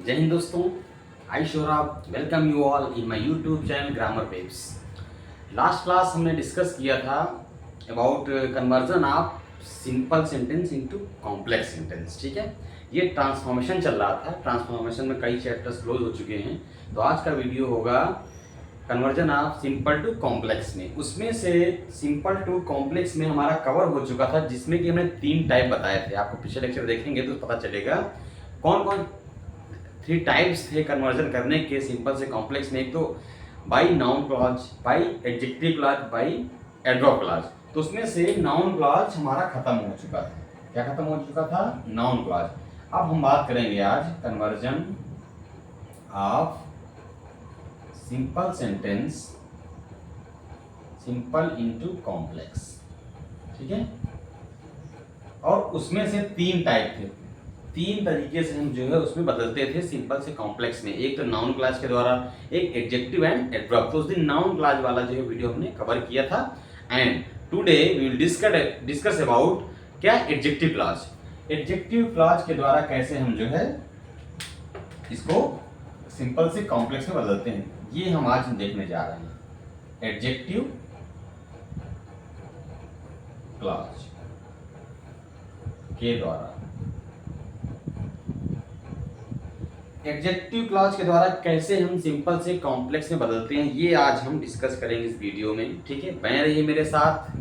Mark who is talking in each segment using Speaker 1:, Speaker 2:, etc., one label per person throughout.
Speaker 1: जय हिंद दोस्तों, I Shorab welcome you all in my YouTube channel grammar webs. Last class हमने discuss किया था about conversion of simple sentence into complex sentence. ठीक है, ये ट्रांसफॉर्मेशन चल रहा था। ट्रांसफॉर्मेशन में कई चैप्टर्स क्लोज हो चुके हैं, तो आज का वीडियो होगा conversion of simple to complex में। उसमें से सिंपल टू कॉम्प्लेक्स में हमारा कवर हो चुका था, जिसमें कि हमने 3 टाइप बताए थे। आपको पिछले लेक्चर देखेंगे तो पता चलेगा कौन कौन 3 टाइप्स थे कन्वर्जन करने के सिंपल से कॉम्प्लेक्स में। एक तो by noun clause, by adjective clause, by adverb clause. तो उसमें से नाउन क्लॉज हमारा खत्म हो चुका था। क्या खत्म हो चुका था? Noun clause. अब हम बात करेंगे आज conversion of simple sentence, simple into complex. ठीक है, और उसमें से 3 टाइप थे। 3 तरीके से हम जो है उसमें बदलते थे सिंपल से कॉम्प्लेक्स में। एक तो नाउन क्लॉज के द्वारा, एक एडजेक्टिव एंड एडवर्ब। तो उस दिन नाउन क्लॉज वाला जो है वीडियो हमने कवर किया था। And today we will discuss about क्या? Adjective clause. एडजेक्टिव क्लॉज के द्वारा कैसे हम जो है इसको सिंपल से कॉम्प्लेक्स में बदलते हैं, ये हम आज देखने जा रहे हैं। एडजेक्टिव क्लॉज के द्वारा, एडजेक्टिव क्लॉज के द्वारा कैसे हम सिंपल से कॉम्प्लेक्स में बदलते हैं, ये आज हम डिस्कस करेंगे इस वीडियो में। ठीक है, बने रहिए मेरे साथ,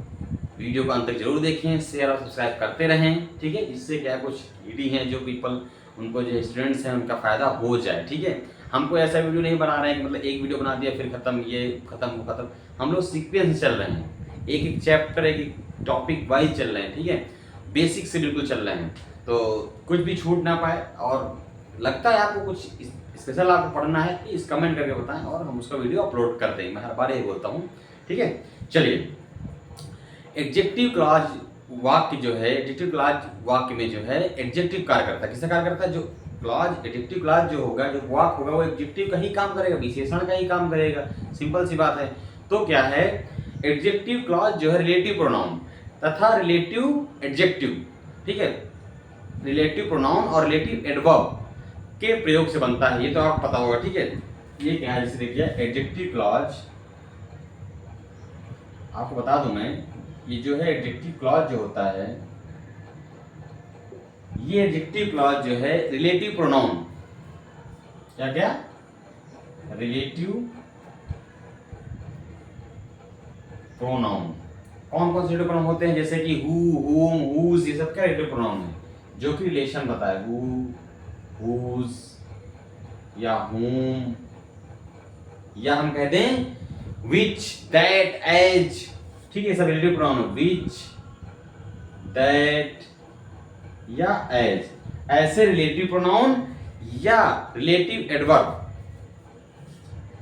Speaker 1: वीडियो को अंत तक जरूर देखें, शेयर और सब्सक्राइब करते रहें। ठीक है, इससे क्या कुछ ईडी हैं जो पीपल, उनको जो स्टूडेंट्स हैं उनका फायदा हो जाए। ठीक है, हमको ऐसा वीडियो नहीं बना रहे हैं कि मतलब एक वीडियो बना दिया फिर खत्म, ये खत्म वो खत्म। हम लोग सीक्वेंस चल रहे हैं, एक एक चैप्टर, एक एक टॉपिक वाइज चल रहे हैं। ठीक है, बेसिक से बिल्कुल चल रहे हैं, तो कुछ भी छूट ना पाए। और लगता है आपको कुछ स्पेशल आपको पढ़ना है, प्लीज कमेंट करके बताएं और हम उसका वीडियो अपलोड कर देंगे। मैं हर बार यही बोलता हूँ। ठीक है, चलिए। एडजेक्टिव क्लॉज वाक्य जो है, एडजेक्टिव क्लॉज वाक्य में जो है एडजेक्टिव कार्य करता है। किसका कार्य करता है? जो क्लॉज, एडजेक्टिव क्लॉज जो होगा, जो वाक्य होगा, वो एडजेक्टिव का ही काम करेगा, विशेषण का ही काम करेगा। सिंपल सी बात है। तो क्या है? एडजेक्टिव क्लॉज जो है रिलेटिव प्रोनाउन तथा रिलेटिव एडजेक्टिव, ठीक है, रिलेटिव प्रोनाउन और रिलेटिव एडवर्ब के प्रयोग से बनता है। ये तो आपको पता होगा। ठीक है, ये क्या है? जैसे देखिए एडजेक्टिव क्लॉज, आपको बता दूं मैं, ये जो है एडजेक्टिव क्लॉज जो होता है, ये एडजेक्टिव क्लॉज जो है रिलेटिव प्रोनाउन, क्या क्या? Relative pronoun. कौन कौन से रिलेटिव प्रोनाउन होते हैं? जैसे कि हु, हुम, हुज, ये सब क्या रिलेटिव प्रोनाउन है जो कि रिलेशन बताए। हु, हुज या whom, या हम कह दें which, that, as। ठीक है, सब रिलेटिव प्रोनाउन है। which, that या as, ऐसे रिलेटिव प्रोनाउन या रिलेटिव एडवर्ब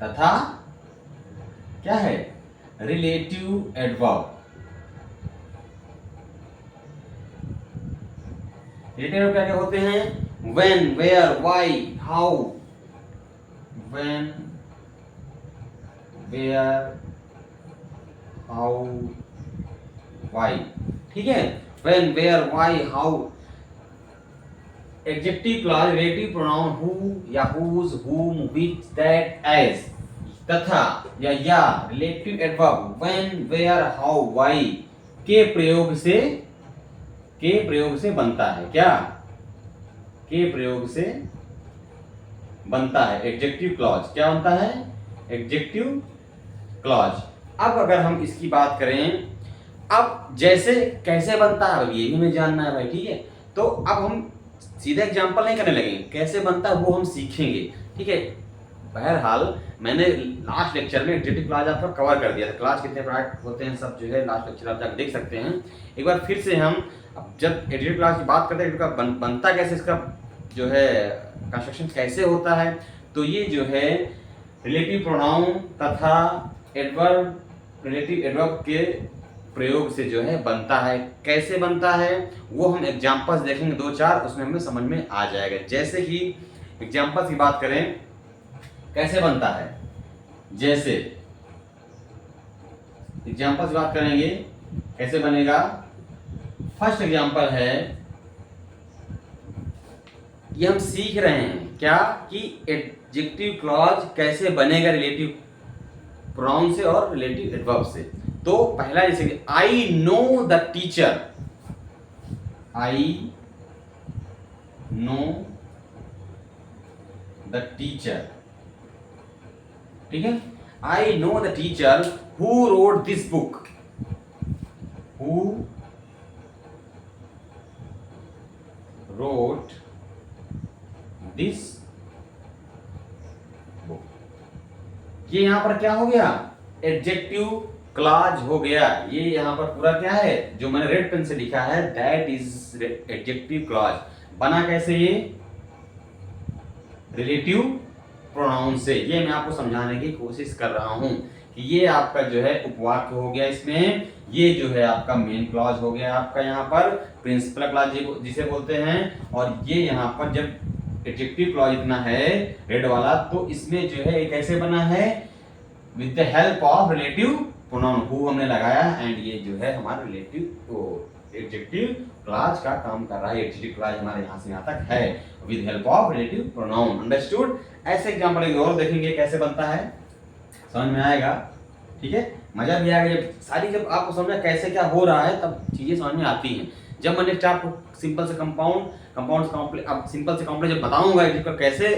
Speaker 1: तथा क्या है? Relative adverb. रिलेटिव एडवर्ब क्या क्या होते हैं? when, where, why, how, when, where, how, why। ठीक है, when, where, why, how। Adjective clause relative pronoun who या whose, whom, which, that, as तथा या relative adverb when, where, how, why के प्रयोग से बनता है। क्या? के प्रयोग से बनता है एडजेक्टिव क्लॉज। क्या बनता है? Adjective clause. अब अगर हम इसकी बात करें, अब जैसे कैसे बनता है ये भी हमें जानना है भाई। ठीक है, तो अब हम सीधा एग्जांपल नहीं करने लगेंगे, कैसे बनता है वो हम सीखेंगे। ठीक है, बहरहाल मैंने लास्ट लेक्चर में एडजेक्टिव क्लॉज आपका कवर कर दिया था। क्लॉज कितने प्रकार होते हैं सब जो है लास्ट लेक्चर आप जाकर देख सकते हैं। एक बार फिर से हम, अब जब एडजेक्टिव क्लॉज की बात करते हैं, बनता कैसे, इसका जो है कंस्ट्रक्शन कैसे होता है, तो ये जो है रिलेटिव प्रोनाउन तथा एडवर्ब, रिलेटिव एडवर्ब के प्रयोग से जो है बनता है। कैसे बनता है वो हम एग्जांपल्स देखेंगे 2-4, उसमें हमें समझ में आ जाएगा। जैसे कि एग्जांपल्स की बात करें कैसे बनता है, जैसे एग्जांपल्स की बात करेंगे कैसे बनेगा। फर्स्ट एग्जांपल है ये हम सीख रहे हैं क्या कि एडजेक्टिव क्लॉज कैसे बनेगा रिलेटिव प्रोनाउन से और रिलेटिव एडवर्ब से। तो पहला जैसे कि I know the teacher, I know the teacher, ठीक है। I know the teacher who wrote this book, who wrote this book. ये यहां पर क्या हो गया, एडजेक्टिव क्लॉज हो गया। ये यहां पर पूरा क्या है जो मैंने रेड पेन से लिखा है, दैट इज एडजेक्टिव क्लॉज। बना कैसे ये, रिलेटिव प्रोनाउन से। ये मैं आपको समझाने की कोशिश कर रहा हूं कि ये आपका जो है उपवाक्य हो गया, इसमें ये जो है आपका मेन क्लॉज हो गया, आपका यहाँ पर प्रिंसिपल क्लॉज जिसे बोलते हैं। और ये यहाँ पर जब एडजेक्टिव क्लॉज इतना है रेड वाला, तो इसमें जो है एक कैसे बना है, with the help of relative pronoun, who हमने लगाया, एंड ये जो है हमारा रिलेटिव एडजेक्टिव क्लॉज का काम कर रहा है। एडजेक्टिव क्लॉज हमारे यहाँ से यहाँ तक है with help of relative pronoun. Understood. ऐसे एग्जांपल एक और देखेंगे कैसे बनता है, समझ में आएगा, ठीक है। मजा भी आएगा जब सारी, जब आपको समझ में कैसे क्या हो रहा है तब चीजें समझ में आती हैं। जब मैंने आपको सिंपल से कंपाउंड, कंपाउंड से कॉम्प्लेक्स, अब सिंपल से कॉम्प्लेक्स जब बताऊंगा एडजेक्टिव कैसे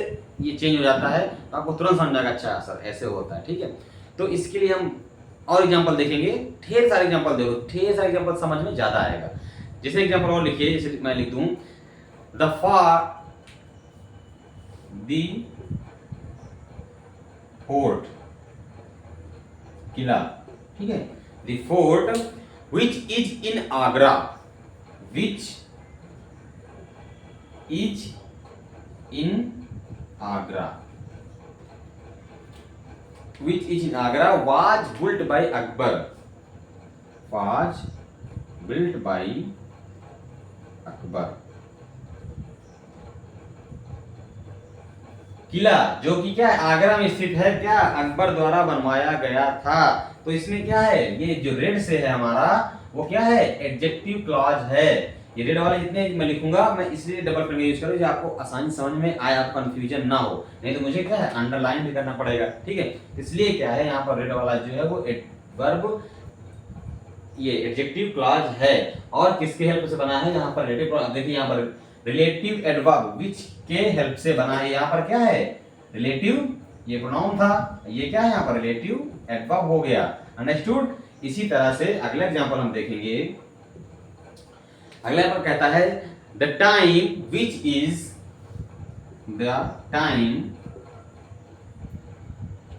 Speaker 1: ये चेंज हो जाता है तो आपको तुरंत समझ आएगा, अच्छा सर ऐसे होता है, ठीक है। तो इसके लिए हम और एग्जांपल देखेंगे, ढेर सारे एग्जांपल देखो, ढेर सारे एग्जांपल समझ में ज्यादा आएगा। जैसे एग्जांपल और लिखिए, जैसे मैं लिख दूं द फोर्ट, किला, ठीक है। The fort which is in Agra, which is in Agra, which is in Agra was built by Akbar, was built by Akbar। किला जो कि क्या है, आगरा में स्थित है, क्या अकबर द्वारा बनवाया गया था। तो इसमें क्या है, ये जो रेड से है हमारा वो क्या है, एडजेक्टिव क्लॉज है। ये रेड वाले जितने मैं लिखूंगा, मैं इसलिए डबल पेन यूज करूँ जो आपको आसानी समझ में आए, आपको कंफ्यूजन ना हो, नहीं तो मुझे क्या है अंडरलाइन भी करना पड़ेगा, ठीक है। इसलिए क्या है यहाँ पर रेड वाला जो है वो वर्ब, ये एडजेक्टिव क्लॉज है। और किसके हेल्प से बना है, यहाँ पर रिलेटिव, देखिए यहाँ पर रिलेटिव एडवर्ब विच के हेल्प से बना है। यहाँ पर क्या है, रिलेटिव, ये प्रोनाउन था, ये क्या है यहाँ पर रिलेटिव एडवर्ब हो गया। अंडरस्टूड। इसी तरह से अगला एग्जांपल हम देखेंगे। अगला पर कहता है the time which is, the time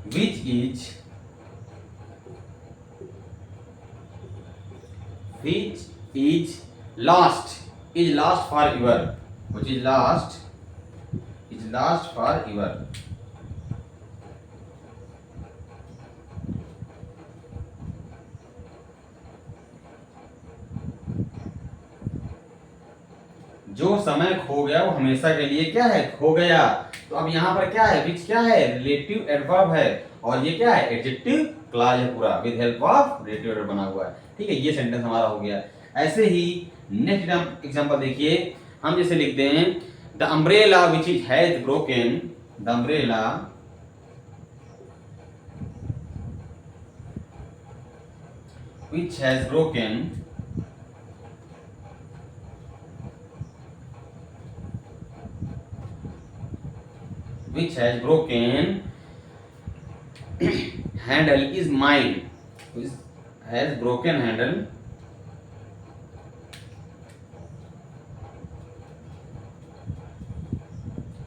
Speaker 1: which is, which is last, is last for your, which is last for your। जो समय खो गया वो हमेशा के लिए क्या है, खो गया। तो अब यहाँ पर क्या है, विच क्या है, रिलेटिव एडवर्ब है, और ये क्या है, एडजेक्टिव क्लॉज है पूरा, with help of relative adverb बना हुआ है, ठीक है। ये सेंटेंस हमारा हो गया। ऐसे ही नेक्स्ट एग्जांपल देखिए, हम जैसे लिखते हैं the umbrella which is has broken, the umbrella which has broken, which has broken handle is mine, which has broken handle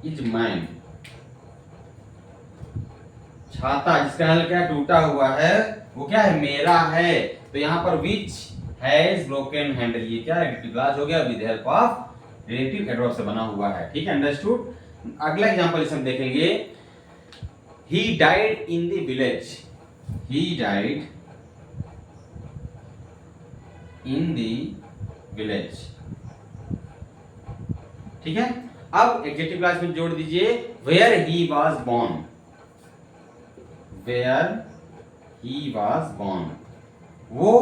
Speaker 1: is mine। छाता जिसका हल क्या टूटा हुआ है वो क्या है, मेरा है। तो यहाँ पर which has broken handle, ये क्या है, क्लॉज हो गया, with help of relative adverb से बना हुआ है, ठीक है। अंडरस्टूड। अगला एग्जांपल इसे हम देखेंगे, he died in the village, he died in the village, ठीक है। अब एडजेक्टिव क्लॉज में जोड़ दीजिए where he was born, where he was born, वो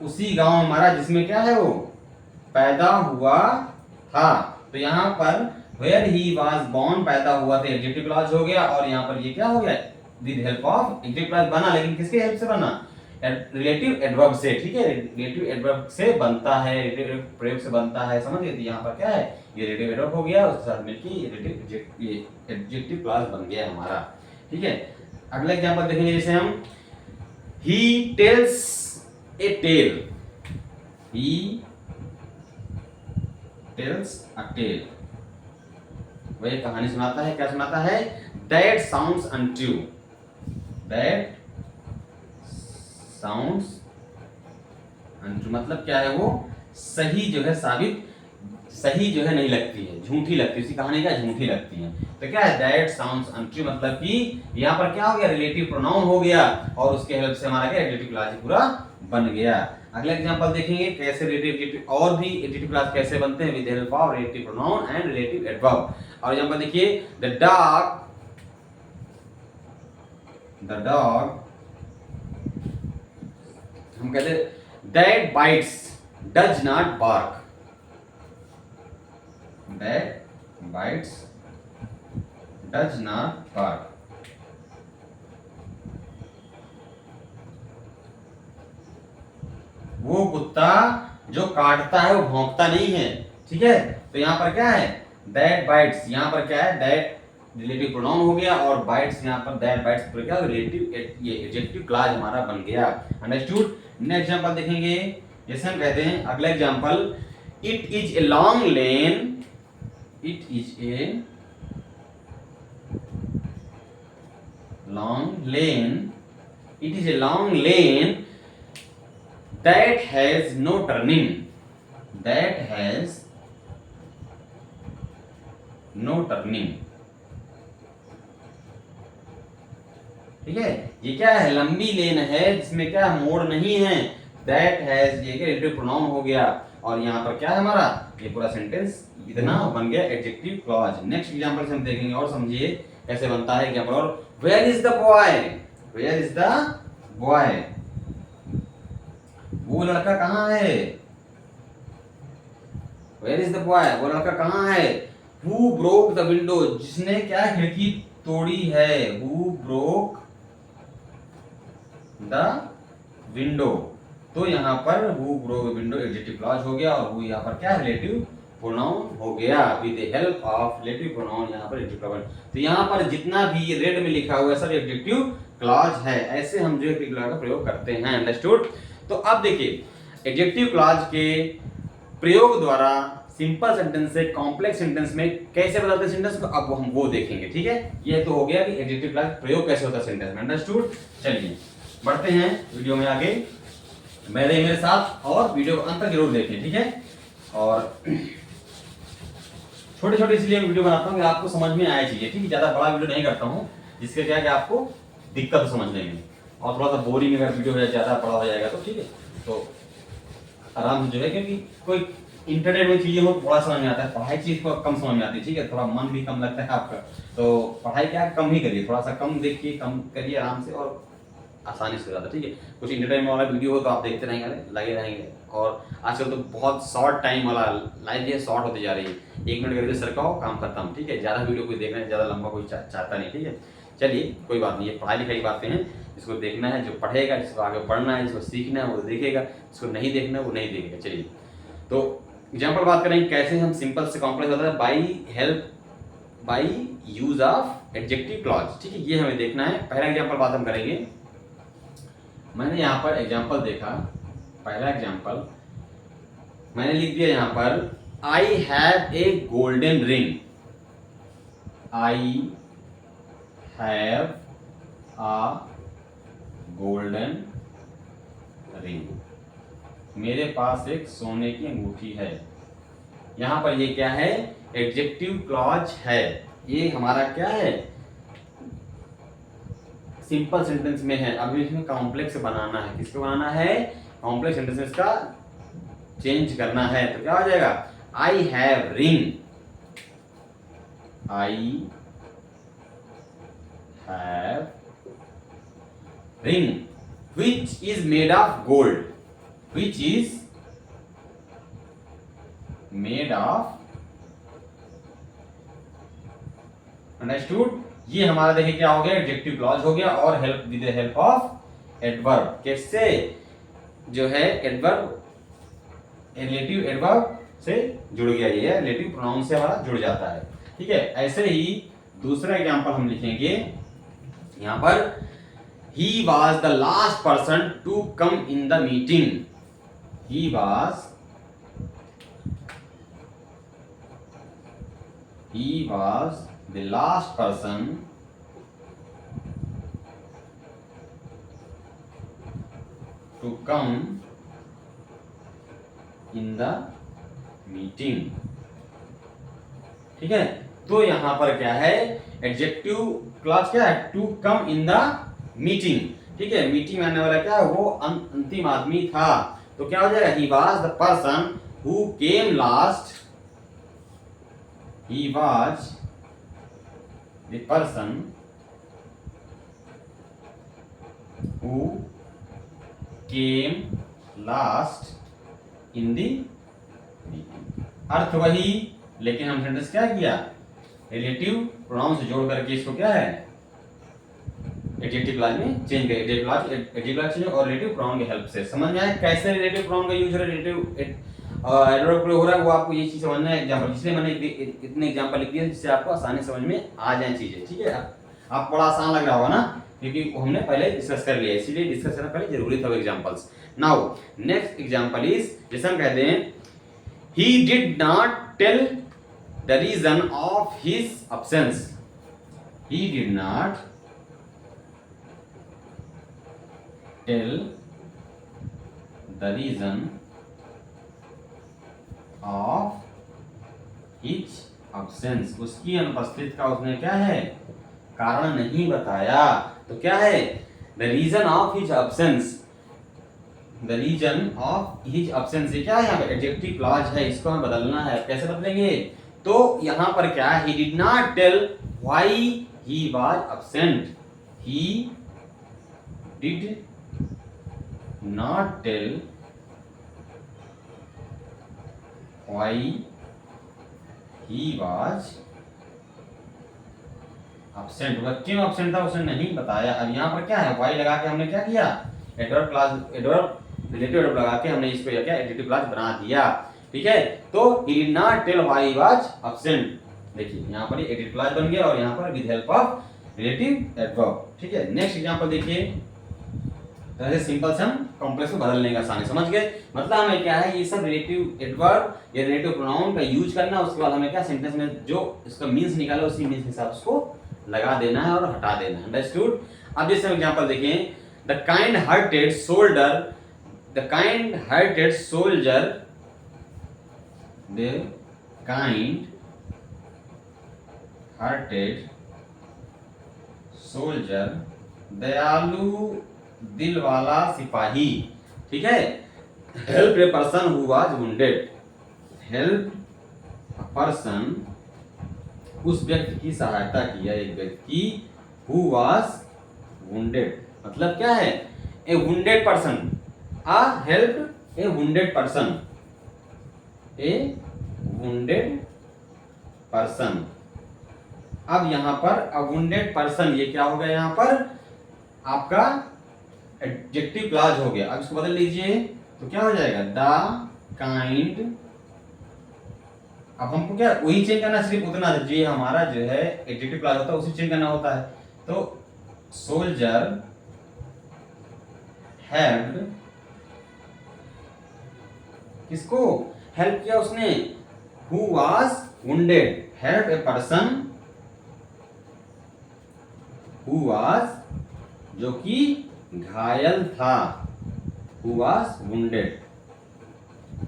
Speaker 1: उसी गांव में मरा जिसमें क्या है वो पैदा हुआ था। तो यहाँ पर वेयर ही वाज बोर्न पैदा हुआ तो एडजेक्टिव क्लॉज हो गया, और यहाँ पर ये क्या हो गया, with help of adjective clause बना, लेकिन किसके हेल्प से बना, रिलेटिव एडवर्ब से, ठीक है, रिलेटिव एडवर्ब से बनता है, रिलेटिव प्रयोग से बनता है, समझ गए। यहाँ पर क्या है, ये रिलेटिव एडवर्ब हो गया, उसके साथ मिलकर ये एडजेक्टिव क्लॉज बन गया हमारा, ठीक है। अगला एग्जांपल देखेंगे, जैसे हम he tells a tale, he tells a tale, वह कहानी सुनाता है, क्या सुनाता है, that sounds untrue, that sounds untrue, मतलब क्या है, वो सही जो है साबित, सही जो है नहीं लगती है, झूठी लगती है, उसी कहानी का झूठी लगती है। तो क्या है, दैट साउंड्स अनट्रू, मतलब कि यहाँ पर क्या हो गया, रिलेटिव प्रोनाउन हो गया, और उसके हेल्प से हमारा क्या एडजेक्टिव क्लॉज पूरा बन गया। अगला एग्जांपल देखेंगे कैसे रिलेटिव और भी एडजेक्टिव क्लॉज कैसे बनते हैं, with help of relative pronoun and relative adverb. और एग्जांपल देखिए, द डॉग, हम कहते हैं that bites does not bark, that bites does not bark, वो कुत्ता जो काटता है वो भौंकता नहीं है, ठीक है। तो यहाँ पर क्या है, दैट बाइट्स, यहाँ पर क्या है, दैट रिलेटिव प्रोनाउन हो गया, और बाइट्स यहाँ पर दैट बाइट्स पर क्या रिलेटिव, ये एडजेक्टिव क्लॉज हमारा बन गया, अंडरस्टूड। नेक्स्ट एग्जांपल देखेंगे, जैसे हम कहते हैं अगला example, it is a long lane, it is a long lane, it is a long lane that has no turning, that has no turning, ठीक है। ये क्या है, लंबी लेन है जिसमें क्या मोड़ नहीं है, that has ये क्या रिलेटिव प्रोनाउन हो गया, और यहाँ पर क्या है हमारा, ये पूरा सेंटेंस इतना बन गया एडजेक्टिव क्लॉज। नेक्स्ट एग्जांपल से हम देखेंगे और समझिए कैसे बनता है एग्जांपल। और where is the boy, where is the boy, वो लड़का कहाँ है, वेयर इज द बॉय, वो लड़का कहाँ है, हु ब्रोक द विंडो, जिसने क्या खिड़की तोड़ी है, हु ब्रोक द विंडो, तो यहाँ पर who broke the window adjective clause हो गया, और हु यहाँ पर क्या रिलेटिव प्रोनाउन हो गया, with the help of relative pronoun यहाँ पर एडजेक्टिव क्लॉज। तो यहाँ पर जितना भी रेड में लिखा हुआ है सब एडजेक्टिव क्लॉज है, ऐसे हम जो एडजेक्टिव क्लॉज का प्रयोग करते हैं, अंडरस्टूड। तो अब देखिए एडजेक्टिव क्लॉज के प्रयोग द्वारा सिंपल सेंटेंस से कॉम्प्लेक्स सेंटेंस में कैसे बदलते हैं सेंटेंस को, अब हम वो देखेंगे, ठीक है। ये तो हो गया कि एडजेक्टिव क्लॉज प्रयोग कैसे होता है सेंटेंस में, अंडरस्टूड। चलिए बढ़ते हैं वीडियो में आगे, मेरे साथ और वीडियो को अंत तक जरूर देखें, ठीक है। और छोटे छोटे इसलिए वीडियो बनाता हूँ कि आपको समझ में आए चीजें, ठीक है। ज्यादा बड़ा वीडियो नहीं करता हूँ जिसके क्या है कि आपको दिक्कत समझने में, और थोड़ा सा बोरिंग अगर वीडियो है ज्यादा बड़ा हो जाएगा तो ठीक है, तो आराम से जो है, क्योंकि कोई इंटरटेनमेंट चीजें हो तो थोड़ा समझ में आता है, पढ़ाई चीज को कम समझ में आती है, ठीक है, थोड़ा मन भी कम लगता है आपका, तो पढ़ाई क्या कम ही करिए, थोड़ा सा कम देखिए, कम करिए आराम से, और आसानी से ज़्यादा, ठीक है। कुछ इंटरटेनमेंट वाला वीडियो हो तो आप देखते रहेंगे, लगे रहेंगे। और आजकल तो बहुत शॉर्ट टाइम वाला लाइफ जो है शॉर्ट होती जा रही है, 1 मिनट करके सरकाओ काम खत्म, ठीक है। ज़्यादा वीडियो कोई देखना है, ज़्यादा लंबा कोई चाहता नहीं, ठीक है। चलिए कोई बात नहीं, ये पढ़ाई लिखाई की बातें हैं, जिसको देखना है जो पढ़ेगा, जिसको आगे पढ़ना है, जिसको सीखना है वो देखेगा, जिसको नहीं देखना है वो नहीं देखेगा। चलिए तो एग्जाम्पल बात करेंगे कैसे हम सिंपल से कॉम्प्लेक्स होता है, by use of adjective clause, ठीक है। ये हमें देखना है। पहला एग्जाम्पल बात हम करेंगे, मैंने यहाँ पर एग्जाम्पल देखा, पहला एग्जाम्पल मैंने लिख दिया यहाँ पर, I have a golden ring, I have a golden ring, मेरे पास एक सोने की अंगूठी है। यहाँ पर ये क्या है, एडजेक्टिव क्लॉज है, ये हमारा क्या है, सिंपल सेंटेंस में है। अभी इसमें कॉम्प्लेक्स बनाना है, किसको बनाना है, कॉम्प्लेक्स सेंटेंस में इसका चेंज करना है। तो क्या हो जाएगा, I have ring, I have ring which is made of gold, which is made of understood. ये हमारा देखिए क्या हो गया, एडजेक्टिव क्लॉज हो गया और help with the help of adverb. कैसे, जो है एडवर्ब रिलेटिव एडवर्ब से जुड़ गया, ये रिलेटिव प्रोनाउन से हमारा जुड़ जाता है। ठीक है, ऐसे ही दूसरा एग्जांपल हम लिखेंगे यहां पर, he was the last person to come in the meeting. He was the last person to come in the meeting. ठीक है, तो यहां पर क्या है, एडजेक्टिव क्लॉज क्या है, to come in the meeting. ठीक है, मीटिंग में आने वाला क्या है, वो अंतिम आदमी था, तो क्या हो जाएगा, he was the person who came last. He was the person who came last in the meeting. अर्थ वही, लेकिन हम सेंटेंस क्या किया, रिलेटिव प्रोनाउन से जोड़ करके इसको क्या है, एडजेक्टिव क्लॉज में चेंज कर, एडजेक्टिव क्लॉज चेंज और रिलेटिव प्रोनाउन की हेल्प से। समझ में आया कैसे रिलेटिव प्रोनाउन का यूज हो रहा है, रिलेटिव एडवर्ब प्रयोग हो रहा है, वो आपको ये चीज समझना है एग्जांपल, इसलिए मैंने इतने एग्जांपल लिख दिए जिससे आपको आसानी समझ में आ जाए चीजें। ठीक है, आप बड़ा आसान लग रहा होगा ना, क्योंकि हमने पहले डिस्कस कर लिया, इसीलिए डिस्कस करना पहले जरूरी था examples. Now next example is, जैसे हम कहते हैं, he did not tell the reason of his absence. He did not tell the reason of his absence. उसकी अनुपस्थिति का उसने क्या है, कारण नहीं बताया। तो क्या है, the reason of his absence, the reason of his absence, क्या है यहाँ पे एडजेक्टिव क्लॉज है, इसको हमें बदलना है। कैसे बदलेंगे, तो यहाँ पर क्या है, he did not tell why he was absent. He did not tell why he was absent. वह क्यों एब्सेंट था उसने नहीं बताया। अब यहाँ पर क्या है, व्हाई लगा के हमने क्या किया, adverb clause, adverb relative adverb लगा के हमने इसको क्या एडजेक्टिव क्लॉज बना दिया। ठीक है, तो he did not tell why he was absent। देखिए यहाँ पर ये एडजेक्टिव क्लॉज बन गया और यहाँ पर with help of relative adverb. ठीक है, नेक्स्ट एग्जांपल देखिए, ऐसे सिंपल से हम कॉम्प्लेक्स को बदलने का आसानी समझ गए। मतलब हमें क्या है, ये सब रिलेटिव एडवर्ब या रिलेटिव प्रोनाउन का यूज करना, उसके बाद हमें क्या सेंटेंस में जो इसका मीन्स निकाला उसी मीन्स के साथ उसको लगा देना है और हटा देना है। अंडरस्टूड। अब जैसे हम एग्जांपल देखें, the kind hearted soldier, the kind hearted soldier, the kind hearted soldier, दयालु दिल वाला सिपाही। ठीक है, help a person who was wounded, help a person, उस व्यक्ति की सहायता किया, एक व्यक्ति who was wounded, मतलब क्या है, a wounded person, helped a wounded person, a wounded person। अब यहां पर a wounded person, ये क्या हो गया, यहां पर आपका एडजेक्टिव क्लॉज हो गया। अब इसको बदल लीजिए तो क्या हो जाएगा, द काइंड। अब हमको क्या वही चेंज करना, सिर्फ उतना जो हमारा जो है एडजेक्टिव क्लॉज होता है उसी चेंज करना होता है। तो सोल्जर हेल्प्ड, किसको हेल्प किया उसने, who was wounded, help a person who was, जो कि घायल था, हु वाज वुंडेड।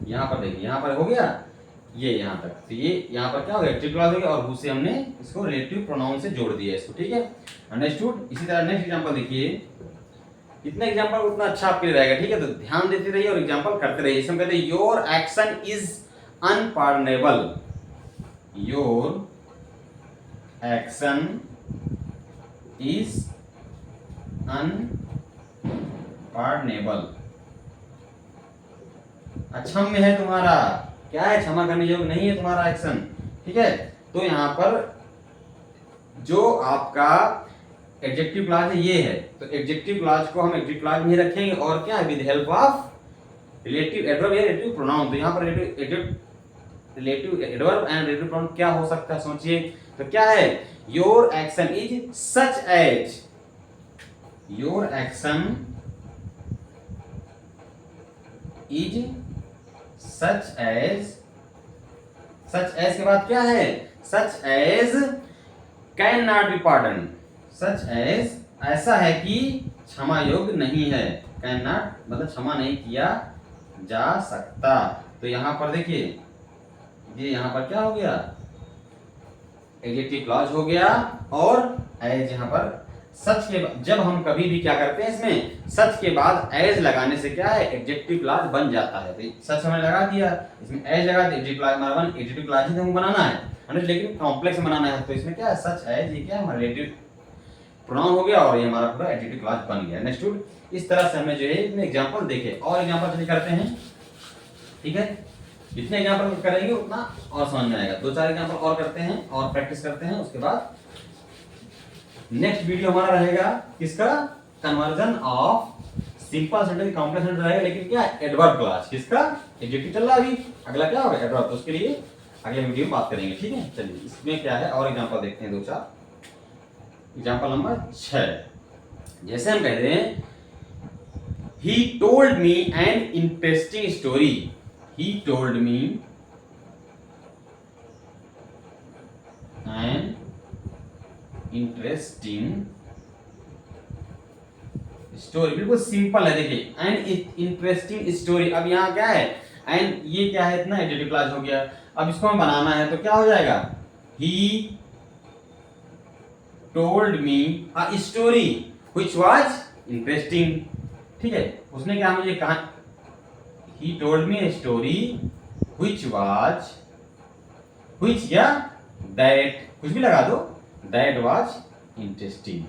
Speaker 1: यहां पर देखिए, यहां पर हो गया ये यहां तक, तो ये यहां पर क्या हो गया, एडजेक्टिव क्लॉज हो गया और हु से हमने इसको रिलेटिव प्रोनाउन से जोड़ दिया इसको। ठीक है, अंडरस्टूड। इसी तरह नेक्स्ट एग्जांपल देखिए, इतना एग्जांपल उतना अच्छा आपके लिए रहेगा। ठीक है, तो ध्यान देते रहिए और एग्जांपल करते रहिए। इसमें कहते हैं your action is unpardonable, your action is unpardonable, अक्षम्य है तुम्हारा, क्या है, क्षमा करने योग्य नहीं है तुम्हारा एक्शन। ठीक है, तो यहाँ पर जो आपका एडजेक्टिव क्लॉज है ये है, तो एडजेक्टिव क्लॉज को हम एडजेक्टिव क्लॉज में रखेंगे और क्या है, with help of relative adverb या रिलेटिव प्रोनाउन। तो यहाँ पर relative adverb and relative pronoun क्या हो सकता है, सोचिए। तो क्या है, your action is such as, your action is such as, such as के बाद क्या है, such as can not be pardon, such as ऐसा है कि क्षमा योग्य नहीं है, कैन नॉट मतलब क्षमा नहीं किया जा सकता। तो यहां पर देखिए ये यहां पर क्या हो गया, एडजेक्टिव क्लॉज हो गया और एज यहां पर सच के जब हम कभी भी क्या करते हैं इसमें सच के बाद एज लगाने से क्या है, एडजेक्टिव क्लॉज बन जाता है। तो सच हमने लगा दिया, इसमें एज लगा दिया, एडजेक्टिव क्लॉज हमारा बन, एडजेक्टिव क्लॉज ही हमें बनाना है लेकिन कॉम्प्लेक्स बनाना है। तो इसमें क्या है, सच एज ये क्या है, रिलेटिव प्रोनाउन हो गया और ये हमारा पूरा एडजेक्टिव क्लॉज बन गया। नेक्स्ट इस तरह से हमने जो है इसमें एग्जांपल देखे और एग्जांपल चलिए करते हैं, ठीक है। जितने एग्जांपल करेंगे उतना और समझ में आएगा। 2-4 एग्जांपल और करते हैं और प्रैक्टिस करते हैं, उसके बाद नेक्स्ट वीडियो हमारा रहेगा किसका, conversion of simple sentence complex sentence रहेगा, लेकिन क्या एडवर्ब क्लॉज, किसका एडजेक्टिव चल रहा है अभी, अगला क्या होगा एडवर्ब, तो उसके लिए अगले वीडियो में बात करेंगे, ठीक है। चलिए इसमें क्या है और एग्जांपल देखते हैं 2-4। एग्जांपल नंबर 6, जैसे हम कहते हैं he told me an interesting story, he told me an interesting story, बिल्कुल सिंपल है। देखिए एन इंटरेस्टिंग स्टोरी, अब यहाँ क्या है एंड ये क्या है, इतना एडजेक्टिव क्लॉज हो गया। अब इसको हमें बनाना है तो क्या हो जाएगा, he told me a story which was interesting, ठीक है। उसने क्या मुझे कहा, he told me a story which was, which या that कुछ भी लगा दो, that was interesting।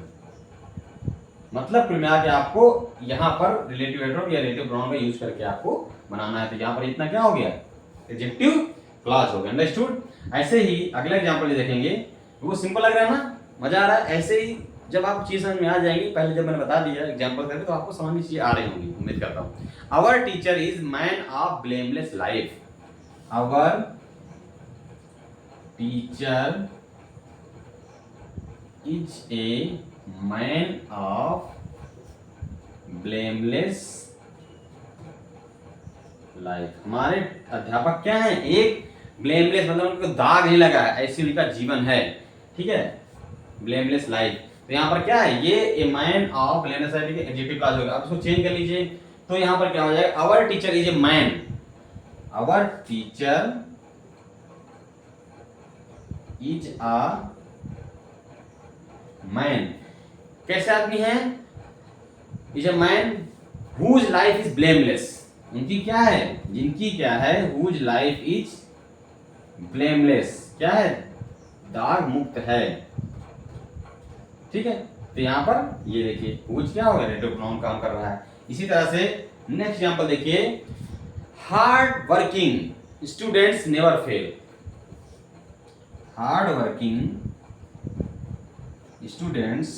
Speaker 1: मतलब कुल मिला के आपको यहाँ पर रिलेटिव एडवर्ब या रिलेटिव प्रोनाउन का यूज करके आपको बनाना है। तो यहाँ पर इतना क्या हो गया, एडजेक्टिव क्लॉज हो गया। अंडरस्टूड। ऐसे ही अगला एग्जांपल देखेंगे, वो सिंपल लग रहा है ना, मजा आ रहा है। ऐसे ही जब आप चीज समझ में आ जाएगी, पहले जब मैंने बता दिया एग्जांपल करके तो आपको समझ में चीज आ रही होंगी, उम्मीद करता हूँ। Our teacher is man of blameless life, our teacher is a man of blameless life. हमारे अध्यापक क्या हैं, एक ब्लेमलेस मतलब उनको दाग नहीं लगा है, ऐसी उनका जीवन है, ठीक है, ब्लेमलेस लाइफ। तो यहाँ पर क्या है, ये ए मैन ऑफ ब्लेमलेस लाइफ के एडजेक्टिव क्लॉज होगा। अब इसको चेंज कर लीजिए तो यहाँ पर क्या हो जाएगा, our teacher is a man, our teacher is a man, कैसे आदमी है, is a man whose life is blameless, उनकी क्या है, जिनकी क्या है, हुज लाइफ इज ब्लेमलेस, क्या है, दाग मुक्त है, ठीक है। तो यहां पर ये देखिए हुज क्या होगा, रिलेटिव प्रोनाउन काम कर रहा है। इसी तरह से नेक्स्ट एग्जांपल देखिए, hard working students never fail, hard working students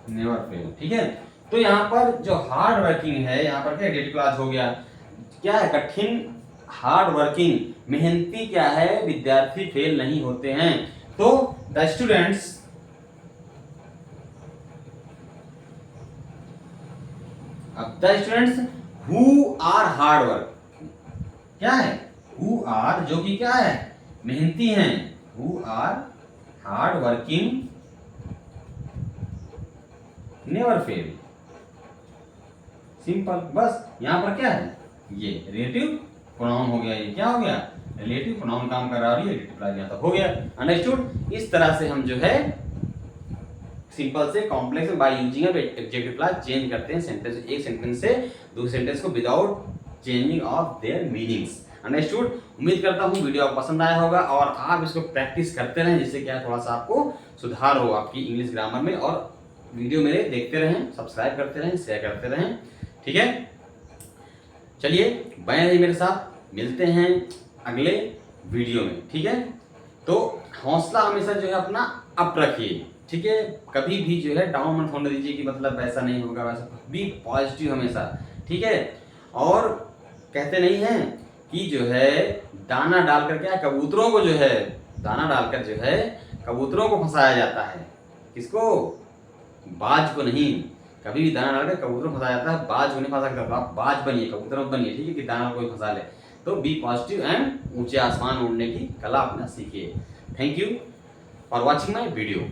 Speaker 1: never fail, ठीक है। तो यहाँ पर जो हार्ड वर्किंग है, यहाँ पर क्या एडजेक्टिव क्लॉज हो गया, क्या है, कठिन, हार्ड वर्किंग, मेहनती क्या है, विद्यार्थी फेल नहीं होते हैं। तो द स्टूडेंट्स, अब the students who are hard work, क्या है, हु आर जो कि क्या है, मेहनती हैं, who are hard working never fail, simple. बस यहां पर क्या है, ये रिलेटिव प्रोनाउन हो गया, ये क्या हो गया, रिलेटिव प्रोनाउन काम कर रहा है, रिलेटिव क्लॉज यहां तक हो गया। अंडरस्टूड। इस तरह से हम जो है सिंपल से कॉम्प्लेक्स में by using adjective clause change करते हैं सेंटेंस, एक सेंटेंस से दूसरे सेंटेंस को without changing of their meanings. Understood. उम्मीद करता हूँ वीडियो आपको पसंद आया होगा और आप इसको प्रैक्टिस करते रहें, जिससे क्या थोड़ा सा आपको सुधार हो आपकी इंग्लिश ग्रामर में। और वीडियो मेरे देखते रहें, सब्सक्राइब करते रहें, शेयर करते रहें, ठीक है। चलिए बने रहिए मेरे साथ, मिलते हैं अगले वीडियो में, ठीक है। तो हौसला हमेशा जो है अपना अप रखिए, ठीक है। कभी भी जो है डाउन मत होने दीजिए कि मतलब ऐसा नहीं होगा वैसा, बी पॉजिटिव हमेशा, ठीक है। और कहते नहीं हैं कि जो है दाना डालकर क्या कबूतरों को जो है दाना डालकर जो है कबूतरों को फंसाया जाता है, किसको? बाज को नहीं। कभी भी दाना डालकर कबूतरों को फंसाया जाता है, बाज को नहीं फंसा सकता। तो आप बाज बनिए, कबूतर मत बनिए, ठीक है, कि दाना कोई फंसा ले। तो बी पॉजिटिव एंड ऊंचे आसमान उड़ने की कला अपना सीखिए। Thank you for watching my video.